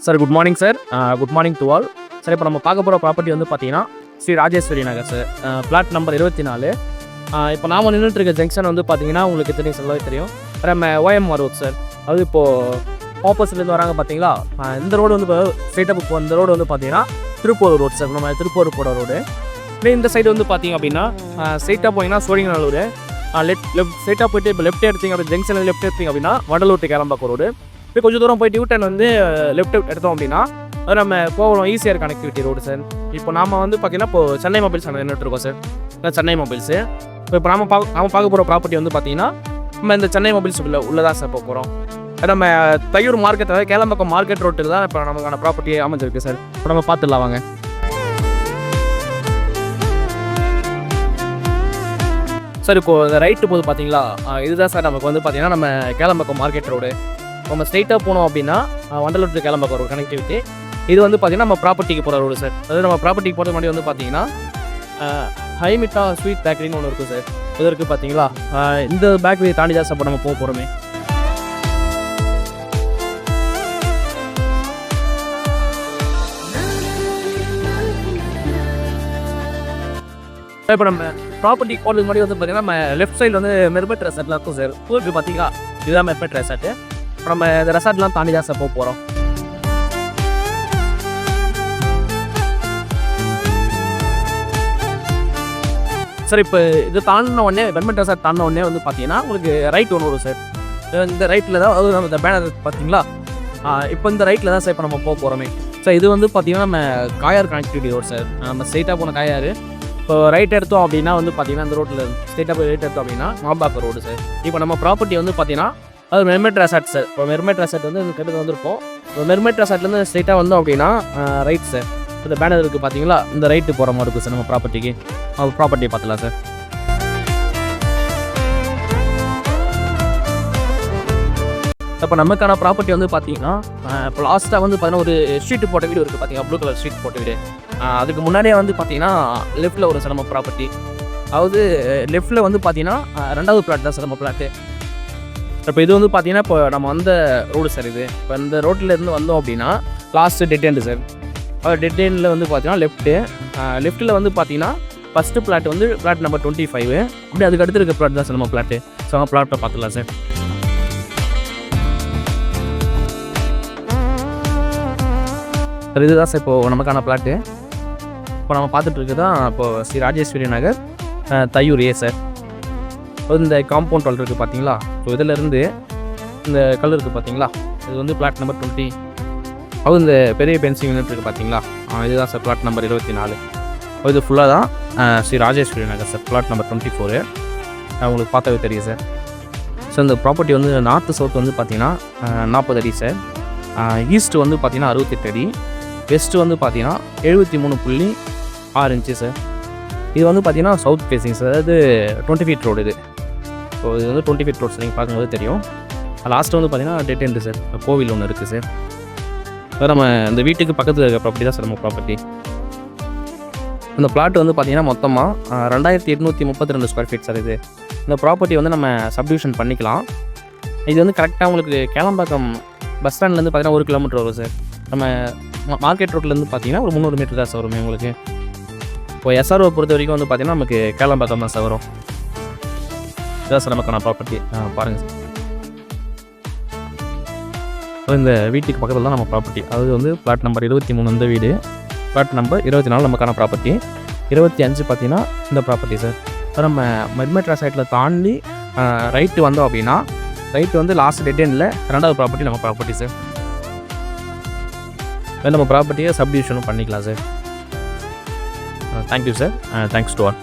Sir good morning sir. Good morning to all. Sir இப்போ நம்ம பார்க்க போகிற ப்ராப்பர்ட்டி வந்து பார்த்தீங்கன்னா ஸ்ரீ ராஜேஸ்வரி நகர் சார், பிளாட் நம்பர் 24. இப்போ நாம் நின்றுட்டு இருக்க ஜங்ஷன் வந்து பார்த்தீங்கன்னா உங்களுக்கு தெரியும், சொல்லவே தெரியும், நம்ம OMR ரோட் சார். அது இப்போது ஆப்போசிட்லேருந்து வராங்க பார்த்தீங்களா, இந்த ரோடு வந்து இப்போ ஸ்ட்ரெயிட்டாக இப்போ இந்த ரோடு வந்து பார்த்தீங்கன்னா திருப்பூர் ரோடு சார். நம்ம திருப்பூர் போகிற ரோடு. இந்த சைடு வந்து பார்த்தீங்க அப்படின்னா ஸ்ட்ரெயிட்டாக போனீங்கன்னா சோழிங்கநல்லூர், லெஃப்ட் ஸ்ட்ரெயிட்டாக போய்ட்டு இப்போ லெஃப்ட் எடுத்தீங்க அப்படி ஜங்ஷனில் லெஃப்ட் எடுத்தீங்க அப்படின்னா வடலூர் டு கேளம்பாக்கம் ரோடு. இப்போ கொஞ்சம் தூரம் போயிட்டு யூட்டன் வந்து லெஃப்ட் எடுத்தோம் அப்படின்னா அது நம்ம போகிறோம் ஈஸியாக கனெக்டிவிட்டி ரோடு சார். இப்போ நாம் வந்து பார்த்தீங்கன்னா இப்போ சென்னை மொபைல்ஸ் நின்றுட்டு இருக்கோம் சார், சென்னை மொபைல்ஸு. இப்போ நாம பார்க்க போகிற ப்ராப்பர்ட்டி வந்து பார்த்தீங்கன்னா நம்ம இந்த சென்னை மொபைல்ஸ் உள்ளதான் சார் போகிறோம். நம்ம தையூர் மார்க்கெட், அதாவது கேளம்பாக்கம் மார்க்கெட் ரோட்டில் தான் இப்போ நமக்கான ப்ராப்பர்ட்டி அமைஞ்சிருக்கு சார். இப்போ நம்ம பார்த்துடலாம் வாங்க. சார் இப்போ இந்த ரைட்டு போது பார்த்தீங்களா, இதுதான் சார் நமக்கு வந்து பார்த்தீங்கன்னா நம்ம கேளம்பாக்கம் மார்க்கெட் ரோடு. நம்ம ஸ்ட்ரெயிட்டாக போனோம் அப்படின்னா Vandalur to Kelambakkam road connectivity. இது வந்து பார்த்தீங்கன்னா நம்ம ப்ராப்பர்ட்டிக்கு போகிற ரோடு சார். அதாவது நம்ம ப்ராப்பர்ட்டிக்கு போகிறது முன்னாடி வந்து பார்த்தீங்கன்னா ஹைமிட்டா ஸ்வீட் பேக்கரின்னு ஒன்று இருக்குது சார். இது இருக்குது பார்த்தீங்களா, இந்த பேக்கரி தாண்டி தான் சார் இப்போ நம்ம போக போகிறோமே. இப்போ நம்ம ப்ராப்பர்ட்டிக்கு போகிறதுக்கு முன்னாடி வந்து பார்த்தீங்கன்னா நம்ம லெஃப்ட் சைடில் வந்து மெர்மெட் ரெசார்ட்லாம் இருக்கும் சார். ஊருக்கு பார்த்தீங்களா, இதுதான் மெர்மெட் ரெசார்ட்டு. இப்போ நம்ம இந்த ரெசார்ட்லாம் தாண்டி தான் சார் போக போகிறோம். சார் இப்போ இது தாண்டின உடனே மெர்மெட் ரெசார்ட் தாண்டின உடனே வந்து பார்த்தீங்கன்னா உங்களுக்கு ரைட் ஒன்று வரும் சார். இந்த ரைட்டில் தான், அது நம்ம இந்த பேனர் பார்த்தீங்களா, இப்போ இந்த ரைட்டில் தான் சார் இப்போ நம்ம போக போகிறோமே சார். இது வந்து பார்த்தீங்கன்னா நம்ம காயார் கனெக்டிவிட்டி ரோடு சார். நம்ம ஸ்ட்ரெயிட்டாக போன காயார். இப்போ ரைட் எடுத்தோம் அப்படின்னா வந்து பார்த்தீங்கன்னா இந்த ரோட்டில் ஸ்ட்ரெயிட்டாக போய் ரைட் எடுத்தோம் அப்படின்னா மாம்பாக்கம் ரோடு சார். இப்போ நம்ம ப்ராப்பர்ட்டி வந்து பார்த்தீங்கன்னா அது மெர்மெட் ரெசார்ட் சார். இப்போ மெர்மெட் ரெசார்ட் வந்து இந்த கிட்ட வந்துருப்போம். இப்போ மெர்மெட் ரெசார்ட்லேருந்து ஸ்ட்ரெயிட்டாக வந்தோம் அப்படின்னா ரைட் சார். இந்த பேனர் இருக்குது பார்த்தீங்களா, இந்த ரைட்டு போகிற மாதிரி இருக்குது சார் நம்ம ப்ராப்பர்ட்டிக்கு. ப்ராப்பர்ட்டியை பார்த்துலாம் சார். இப்போ நமக்கான ப்ராப்பர்ட்டி வந்து பார்த்தீங்கன்னா இப்போ லாஸ்ட்டாக வந்து பார்த்தீங்கன்னா ஒரு ஸ்ட்ரீட் போட்ட வீடு இருக்குது பார்த்தீங்கன்னா, ப்ளூ கலர் ஸ்ட்ரீட் போட்ட வீடு. அதுக்கு முன்னாடியே வந்து பார்த்தீங்கன்னா லெஃப்ட்டில் வரும் சார் நம்ம ப்ராப்பர்ட்டி. அதாவது லெஃப்ட்டில் வந்து பார்த்தீங்கன்னா 2வது பிளாட் தான் சார் நம்ம பிளாட்டு. இப்போ இது வந்து பார்த்தீங்கன்னா இப்போ நம்ம வந்த ரோடு சார் இது. இப்போ இந்த ரோட்டிலேருந்து வந்தோம் அப்படின்னா last dead end sir. Dead எண்டில் வந்து பார்த்தீங்கன்னா லெஃப்ட்டில் வந்து பார்த்தீங்கன்னா ஃபஸ்ட்டு பிளாட் வந்து பிளாட் நம்பர் 25. அப்படி அதுக்கு அடுத்து இருக்க பிளாட் தான் சார் நம்ம பிளாட்டு. ஸோ நம்ம பிளாட்டை பார்த்துக்கலாம் சார். சார் இதுதான் சார் இப்போது நமக்கான பிளாட்டு. இப்போ நம்ம பார்த்துட்டு இருக்குது தான் இப்போது ஸ்ரீ ராஜேஸ்வரி நகர், தையூர் ஏ சார். இந்த காம்பவுண்ட் வால் இருக்குது பார்த்தீங்களா, ஸோ இதிலேருந்து இந்த கல் இருக்குது பார்த்தீங்களா, இது வந்து பிளாட் நம்பர் 20. அது இந்த பெரிய பென்சிங் யூனிட் இருக்குது பார்த்தீங்களா, இதுதான் சார் பிளாட் நம்பர் 24. இது ஃபுல்லாக தான் ஸ்ரீ ராஜேஸ்வரி நகர் சார், பிளாட் நம்பர் 24. உங்களுக்கு பார்த்தாவே தெரியும் சார். ஸோ இந்த ப்ராப்பர்ட்டி வந்து நார்த்து சவுத் வந்து பார்த்தீங்கன்னா 40 அடி சார். ஈஸ்ட்டு வந்து பார்த்தீங்கன்னா 68 அடி. வெஸ்ட்டு வந்து பார்த்தீங்கன்னா 73.6 இன்ச்சு சார். இது வந்து பார்த்தீங்கன்னா சவுத் ஃபேஸிங் சார், அதாவது 20 ஃபீட் ரோடு இது. ஸோ இது வந்து 20 ஃபீட் ரோட் சார், நீங்கள் பார்க்கும்போது தெரியும். லாஸ்ட்டு வந்து பார்த்தீங்கன்னா டெட் எண்டு சார், கோவில் ஒன்று இருக்குது சார். சார் நம்ம இந்த வீட்டுக்கு பக்கத்தில் இருக்க ப்ராப்பர்ட்டி தான் சார் நம்ம ப்ராப்பர்ட்டி. இந்த பிளாட் வந்து பார்த்தீங்கன்னா மொத்தமாக 2832 ஸ்கொயர் ஃபீட் சார் இது. இந்த ப்ராப்பர்ட்டி வந்து நம்ம சப்டிவிஷன் பண்ணிக்கலாம். இது வந்து கரெக்டாக உங்களுக்கு கேளம்பாக்கம் பஸ் ஸ்டாண்ட்லேருந்து பார்த்தீங்கன்னா 1 கிலோமீட்டர் வரும் சார். நம்ம மார்க்கெட் ரோட்லேருந்து பார்த்தீங்கன்னா ஒரு 300 மீட்டர் தான் சார் வருமே உங்களுக்கு. இப்போ SRO பொறுத்த வரைக்கும் வந்து பார்த்தீங்கன்னா நமக்கு கேளம்பாக்கம் தான் சார் வரும். இதான் சார் நமக்கான ப்ராப்பர்ட்டி. பாருங்கள் சார், இந்த வீட்டுக்கு பக்கத்தில் தான் நம்ம ப்ராப்பர்ட்டி. அது வந்து பிளாட் நம்பர் 23 இந்த வீடு, பிளாட் நம்பர் 24 நமக்கான ப்ராப்பர்ட்டி. 25 பார்த்தீங்கன்னா இந்த ப்ராப்பர்ட்டி சார். நம்ம மெர்மெட் ரெசார்ட்டில் தாண்டி ரைட்டு வந்தோம் அப்படின்னா ரைட்டு வந்து லாஸ்ட் டெட் எண்டில் 2வது ப்ராப்பர்ட்டி நம்ம ப்ராப்பர்ட்டி சார். நம்ம ப்ராப்பர்ட்டியை சப்டிவிஷனும் பண்ணிக்கலாம் sir. Thank you sir. Thanks to all.